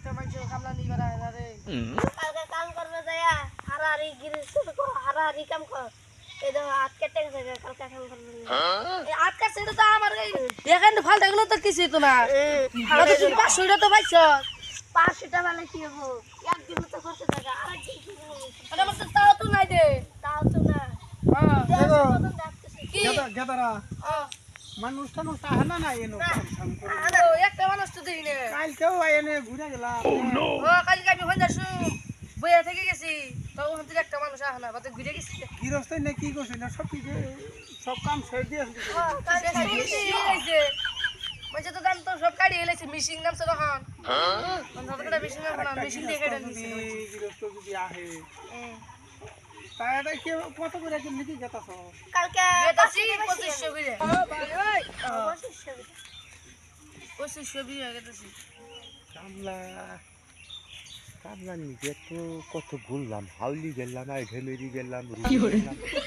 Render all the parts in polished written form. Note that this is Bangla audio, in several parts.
একটা মানুষ কামলা নিবার আয় রে কালকে কাম করবে যায়া হারাহারি গিরি শুরু কর হারাহারি কাম কর এই দেখো হাত কেটে গেছে কালকে কাম করবে এই হাত কাটছে তো আমার এখানে ফালটা এগুলো তো কিছুই তো না কত তুমি 500 টাকা তো পাইছ 500 টাকা মানে কি হবো একদিন তো করতে থাকা আরেকদিন কি হবো আরে আমার তো তাও তো নাই দে তাও তো না দেখো কি গেদারা মানুষটা আহে না এনো কাম করে আরে একটা মানুষ তো দেই না কালকেও এনে ঘুরে গেলাম ও কালকে আমি হইনা শু বইয়া থেকে গেছি তো ওখান থেকে একটা মানুষ আহ না কত ঘুরে গেছি গৃহস্থই না কি করছে না সব কাম ছেড়ে দিয়ে মানে তো দাম তো সব কাটি এলেছে মিশিং নামছে তখন মানে মিশিং নাম না মিশিং দিয়ে কেটে নিছে গৃহস্থ যদি আহে তাই এটা কি কত করে কি নাকি গেতাছ কালকে গেতাছি 2500 করে ভাই ওই 2500 বিয়া গেতাছি কামলা নিজে তো কত ঘুরলাম হাউলি গেলাম আর ঘেমেরি গেলাম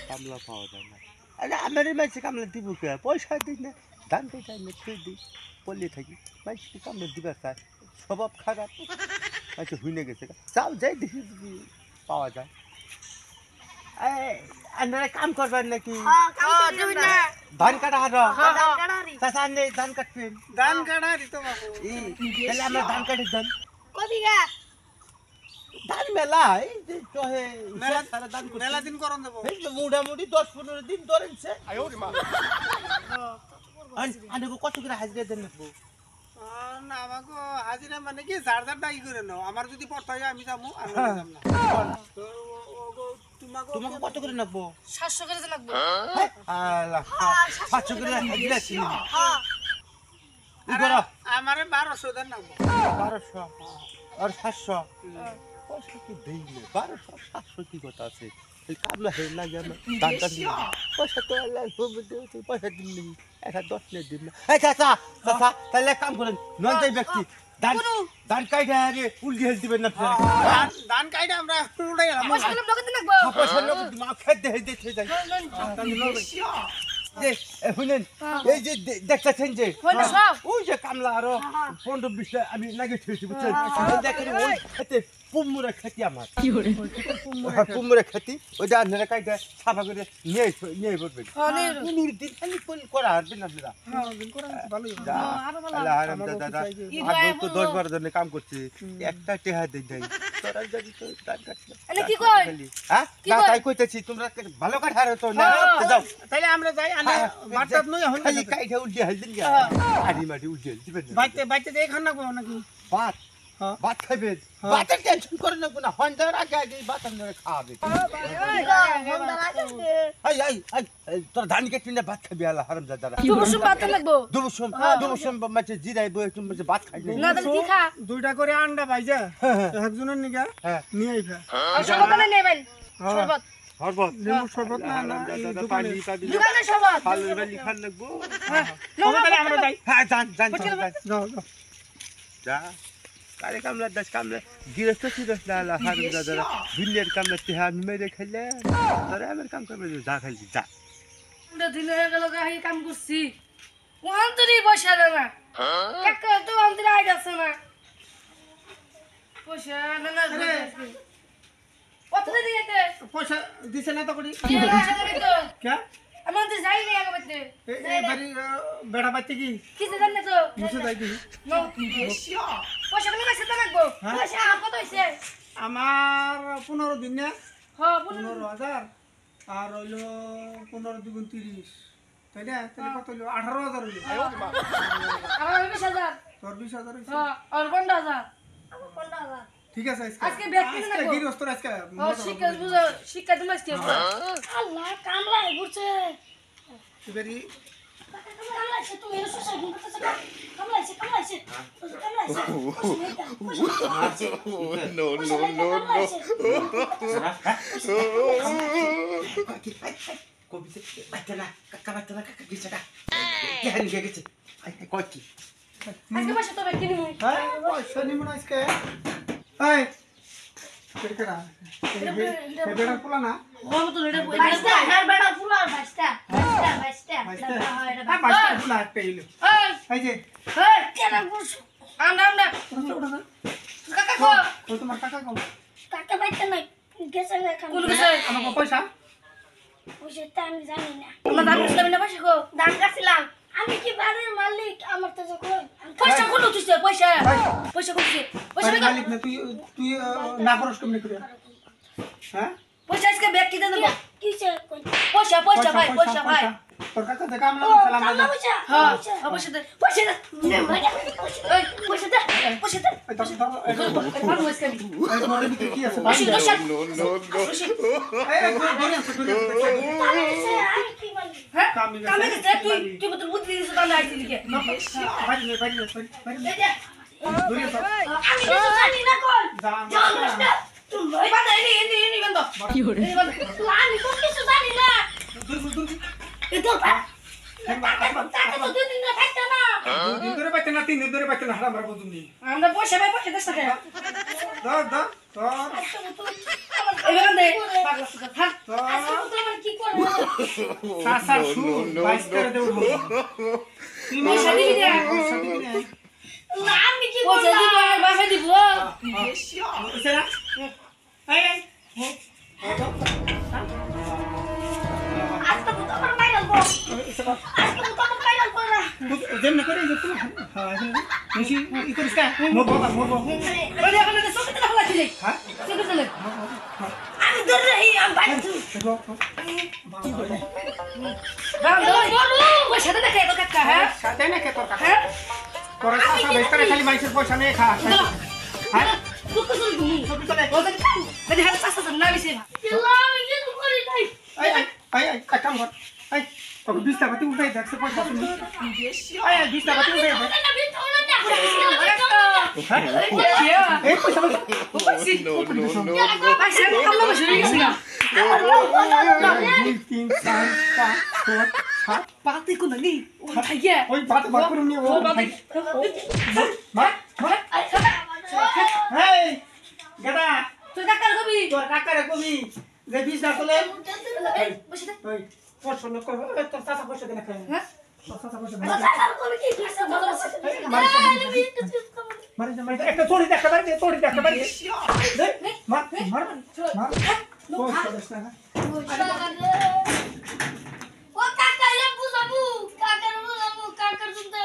কামলা পাওয়া যায় না আরে আমার মাঝে কামলা দিব কে পয়সা দিই না ধান পেটাই না খেয়ে দিই পল্লি থাকি মাঝে কামলা দিবার চায় স্বভাব খারাপ আচ্ছা হুইনে গেছে চাও যাই দেখি যদি পাওয়া যায় আপনারা কাম করবেন নাকি ধান কাটা হারো চাষা নেই ধান কাটবেন ধান কাটা দিতে বাবু তাহলে আমরা ধান কাটি ধান কদিগা ধান মেলা এই যে চহে সারা ধান মেলা দিন করন দেব এই তো মোটামুটি 10-15 দিন ধরেনছে আনে কত করে হাজিরা দেন নেবো না আমাকে হাজিরা মানে কি যার ডাকি করে নাও আমার যদি পড়তে হয় আমি যাবো আমি যাব না তো তোমাকে কত করে নেবো 700 করে লাগবে আল্লাহ 500 করে হাজিরা ছিল আমারে 1200 দেন নাও 1200 আর 700 পয়সা কি দেই না 1200 700 কি কথা আছে এই কামলা হে লাগে না দান কাটি পয়সা তো আল্লাহ পয়সা দিন নি এটা 10 নে দিন না এই চাচা তাহলে কাম করেন নন যাই ব্যক্তি ধান কাইটা আগে উল্টি হেল দিবেন না ধান কাইটা আমরা উড়াই গেলাম পয়সা গুলো নগদ লাগবে পয়সা লোক মা খেতে হেল দিতে যাই যে শুনেন এই যে দেখতেছেন যে ওই যে কামলা আরো 15-20টা আমি লাগে ছেড়েছি বুঝছেন দেখেন ওই খেতে পুমুরা খেতি আমার পুমুরা খেতি ওই যে আপনারা কাইটা সাফা করে নিয়ে পড়বেন পুমুর দিন খালি করা হারবেন আপনারা দাদা আগে তো 10-12 জনে কাম করছে একটা টেহা দেই নাই তোরা যদি তো টান কাটছে কি কই হ্যাঁ না তাই কইতেছি তোমরা ভালো কাঠ হারো তো না যাও তাইলে আমরা যাই আনে বাটত নই হল খালি কাইটা উল্টি হেল দিন আড়ি মাটি উল্টি হেল দিবেন বাইতে দেখান না নাকি ভাত ভাত খাইবেন ভাতের টেনশন করে না কোন হন্ডার আগে ভাত আপনারা খাবে তোর ধান কেটে না ভাত খাবি আল্লাহ হারাম দাদা দুবসুম ভাত লাগবে দুবসুম মাঝে জিরাই বই তুমি বাত খাই না তাহলে কি খা দুইটা করে আন্ডা ভাইজা একজনের নিগা নিয়ে আইবা আর শরবত নেবেন শরবত শরবত লেবু শরবত না পানি পাবি দোকানে শরবত ফালের বালি খান লাগবো তাহলে আমরা যাই হ্যাঁ যান যাও যা কারে কামলা দাস কামলা গিরস্ত ছিলস না আল্লাহ হারাম দাদা দুনিয়ার কামলা তেহা আমি মেরে খাইলে তোরা আমার কাম করবে যা খাইছি যা আমরা দিন হয়ে গেল গাহি কাম করছি ওহান্তরি পয়সা দেয় না কাকা তো ওহান্তরি আই যাচ্ছে না পয়সা না কত দিয়ে দে পয়সা দিছে না তো করি কে আমার তো যাই না আগে বলতে এই বাড়ি বেড়া বাইতে কি জান না তো মুছে যাই কি পয়সা গুলো কাছে তো লাগবো পয়সা কত হইছে আমার 15 দিন না হ্যাঁ 15,000 আর হইলো 15 দুগুণ 30 তাই না তাহলে কত হইলো 18,000 হইলো আমার 20,000 তোর 20,000 হইছে হ্যাঁ আর 15,000 আমার 15,000 ঠিক আছে আজকে ব্যক্তি না আজকে গিরস্ত আজকে শিক্ষা তুমি আজকে আল্লাহ কামলা ঘুরছে এবারে কামলাইছে তুমি এসো সব ঘুরতেছ কামলাইছে no কবিতে বাচ্চারা কাকা বাচ্চারা কাকা গেছে কা কেন গেছে আই কই কি আজকে পয়সা তো ব্যক্তি নিমু হ্যাঁ পয়সা নিমু না আজকে এই কেডা বেড়া পোলা না ওর তো রেডা বাইস্তা আর বেড়া ফুলা বাইস্তা পোলা একটা হইলো এই এই যে এই কেন ঘুরছ আমরা কো ওই তোমার কাকা কম কাকা বাইতে নাই গেছে কাম কোন গেছে আমাকে পয়সা বুঝে তা আমি জানি না তোমার দাম ছিল না পয়সা কো দাম কাছিলাম আমি কি বাড়ির মালিক আমার তো যখন পয়সা কোন তুইছে পয়সা পয়সা কোনছে পয়সা বাড়ির মালিক না তুই তুই না করস কেমনে করে হ্যাঁ পয়সা আজকে ব্যাগ কিনে দেব কিছে কোন পয়সা পয়সা ভাই পয়সা ভাই তোর কাকা দেখা আমরা সালাম কামলা দাও বুঝা হ্যাঁ পয়সা দে পয়সা দে এই পয়সা দে পয়সা দে এই ধর ধর ভালো হইছে এই তোমার ভিতরে কি আছে পয়সা দশা এই ধরে আছে আমি কি বলি হ্যাঁ কামে গেছে তুই তুই বল বুদ্ধি দিছ তাহলে আইছি লিখে বাইরে এই যে ধরে আছে আমি তো জানি না কোন দাম এই বান্দা এনি বন্ধ কি হরে এই বন্ধ আমি তো কিছু জানি না দূর এই তো টাকা তো দুই দিন থাকতে না দিন ধরে পাইতে না 3 দিন ধরে পাইতে না আমরা বুঝুম নি আমরা পয়সা ভাই পয়সা দেশ টাকা ধর ধর ধর এই বান্দা পাগলা সুদা থাক আমার কি করব সাসা শু 22 করে দেব তুমি পয়সা দিবি না পয়সা দিবি না না আমি কি পয়সা করব দিব আমার বাসা দিব সেরা এই আজকে তো আমার মাইরাল বল আজকে তো আমার মাইরাল বল না যেমন করে যে তুমি হ্যাঁ বেশি ই করিস না মরবো ওই এখন তো সব কথা হলা ছিলে হ্যাঁ চলে চলে আমি ধরে রহি আমি বাইরে দেখো বান্দা পয়সা দে দেখে তো কাকা হ্যাঁ সাথে না কে তোর কাকা হ্যাঁ তোর কাকা বেকারে খালি মাইসের পয়সা নিয়ে খা হ্যাঁ তুই তো শুনবি সবই চলে ওদের মানে হাত চাষা তো না বেশি আমি কিছু করি নাই এই এক কাম কর এই তোকে 20 টাকা তুই উঠাই দেখছে পয়সা তুমি এই 20 টাকা তুই উঠাই দেখ না বিট হলো না এই পয়সা পয়সি পয়সা কামলা বসে গেছি না 2 3 4 5 6 পাতে কোন নেই ও থাইয়া 7 ওই বাত বার করে নিয়ে ও মা এই গেদা তুই কাকার কবি তোর কাকারে কবি যে 20 টাকা তোলে বসে দে ওই পয়সা লোক তোর চাচা পয়সা দেনা খায় হ্যাঁ তোর চাচা পয়সা তো দেনা টাকার করে কি করছ মারি একটা তোড়ি দেখ একটা বাড়ি মার পয়সা দেস না ও কাকা এ বুঝাবু কাকার শুনতে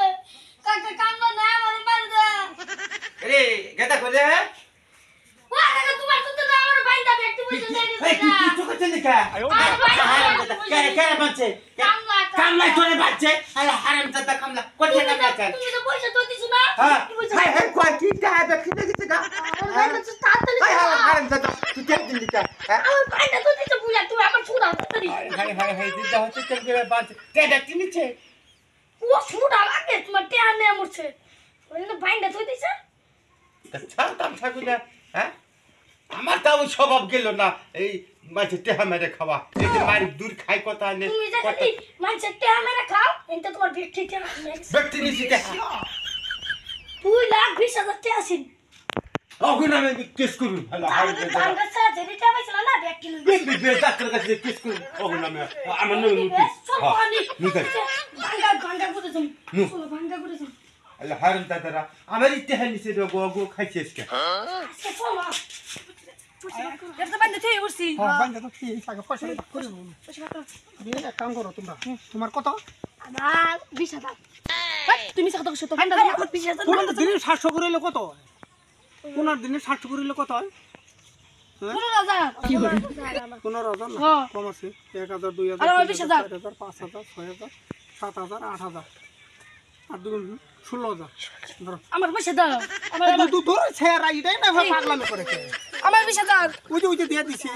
কাকা কামলা না আমার মার দে রে গেদা কইলে ও কাকা তোমার শুনতে না আমার বাইন্দা ব্যক্তি বুঝে দেই এই তুই চোখে চলে কা কে বাঁচে কামলা তোরে বাঁচে আরে হারাম দাদা কামলা কোথায় না বাঁচে তুমি তো পয়সা তো দিছ না হ্যাঁ হাই কই কি টা দেখি দেখি গা হাই হারাম দাদা তুই কে দিন দিকা হ্যাঁ আমার বাইন্দা তো দিছ বুঝা তুমি আমার ছুড়া তাড়াতাড়ি হাই দিদা হচ্ছে চল করে বাঁচে কে দেখি নিছে ও ছুড়া লাগে তোমার টেয়া নে মরছে ওই না বাইন্দা তো দিছ ছাড় তাম ছাগুলা হ্যাঁ আমার তাও স্বভাব গেল না এই মাঝে টেহা মেরে খাওয়া এই যে মারি দূর খাই কথা নে তুমি যা খালি মানুষের টেয়া মেরে খাও এটা তোমার ব্যক্তি টেয়া ব্যক্তি নিছি টেহা 2,20,000 টেয়া আছে অগুন আমি কেস করুন হ্যালো হাই আমরা সাথে রিটা পাইছিল না ব্যক্তি লই বে ডাক্তার কাছে কেস করুন অগুন আমি আমার নাম নুতি ভাঙ্গা করে তুমি ভাঙ্গা করে তুমি হ্যালো হারাম দাদারা আমার টেহা নিছে গো খাইছে আজকে চলো এটা বান্দা থেকে উঠছি হ্যাঁ বাইন্দা তো কি টাকা পয়সা করে দিয়ে এক কাম করো তোমরা তোমার কত আমার 20,000 তুমি সাথে কত বান্দা আমার 20,000 তোমার দিনে 700 করে হইলে কত হয় কোনার দিনে 700 করে হইলে কত হয় কোন রাজা কি হরে 15,000 না হ্যাঁ। কম আছে 1,000 2,000 আর আমার 20,000 4,000 5,000 6,000 7,000 8,000 আর দুগুণ 16,000 ধরো আমার পয়সা দাও আমার তুই ধরে ছেড়া এটাই না পাগলামি করে আমার পয়সা দাও ওই যে দিয়ে দিছি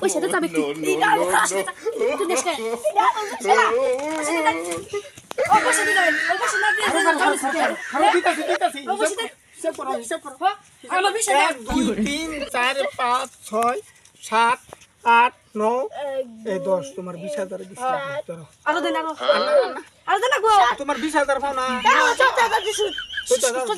পয়সা দাও যাবে তুই তুই দেখে ও পয়সা দিলে ও পয়সা না দিয়ে খারাপ দিতাছি হিসাব করো আমার পয়সা দাও 1 2 3 4 5 6 7 8 9 এই 10 তোমার 20,000 দিছি ধরো আরো দেন আরো দেন গো তোমার 20,000 পাও না 40,000 দিছি তুই কত